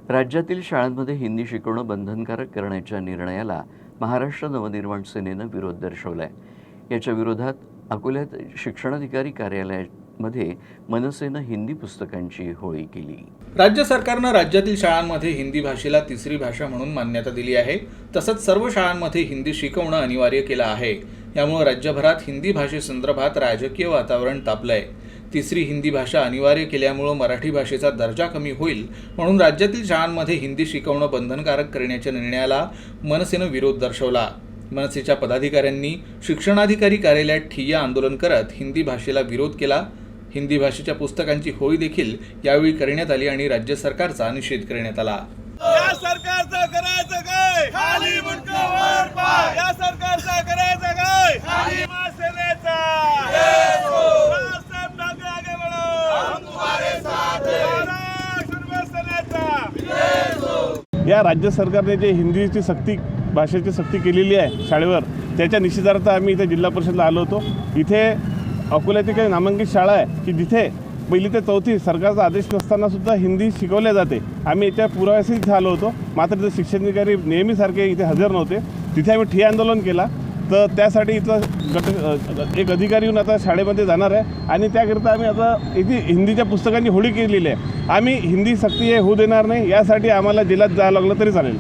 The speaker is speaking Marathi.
राज्यातील शाळांमध्ये हिंदी शिकवणं बंधनकारक करण्याच्या निर्णयाला महाराष्ट्र नवनिर्माण सेनेनं विरोध दर्शवला आहे। याच्या विरोधात अकोल्यात शिक्षणाधिकारी कार्यालयामध्ये मनसेनं हिंदी पुस्तकांची होळी केली। राज्य सरकारनं राज्यातील शाळांमध्ये हिंदी भाषेला तिसरी भाषा म्हणून मान्यता दिली आहे। तसंच सर्व शाळांमध्ये हिंदी शिकवणं अनिवार्य केलं आहे। यामुळे राज्यभरात हिंदी भाषेसंदर्भात राजकीय वातावरण तापलंय। तिसरी हिंदी भाषा अनिवार्य केल्यामुळे मराठी भाषेचा दर्जा कमी होईल म्हणून राज्यातील शाळांमध्ये हिंदी शिकवणं बंधनकारक करण्याच्या निर्णयाला मनसेनं विरोध दर्शवला। मनसेच्या पदाधिकाऱ्यांनी शिक्षणाधिकारी कार्यालयात ठिय्या आंदोलन करत हिंदी भाषेला विरोध केला। हिंदी भाषेच्या पुस्तकांची होळी देखील यावेळी करण्यात आली आणि राज्य सरकारचा निषेध करण्यात आला। या सरकारचं करायचं काय? खाली मुंडकं वर पाय। या सरकारचं करायचं काय? खाली सेनेचा राजसाहेब ठाकरे आगे बढ़ो, हम तुम्हारे साथ हैं। सेनेचा या राज्य सरकारने जे हिंदीची सक्ती भाषेची सक्ती केलेली आहे शाळेवर, त्याच्या निषेधार्थ आम्ही इथे जिल्हा परिषदला आलो होतो। इथे अकोल्यातील काही नामांकित शाळा आहे की जिथे पहिली ते चौथी सरकारचा आदेश नसताना सुद्धा हिंदी शिकवले जाते। आम्ही याच्या पुराव्यासही इथे आलो होतो, मात्र इथे शिक्षणाधिकारी नेहमीसारखे इथे हजर नव्हते। तिथे आम्ही ठिय्या आंदोलन केला, तर त्यासाठी इथं एक अधिकारी येऊन आता शाळेमध्ये जाणार आहे आणि त्याकरिता आम्ही आता इथे हिंदीच्या पुस्तकांची होळी केलेली आहे। आम्ही हिंदी सक्ती हे होऊ देणार नाही, यासाठी आम्हाला जिल्ह्यात जावं लागलं तरी चालेल।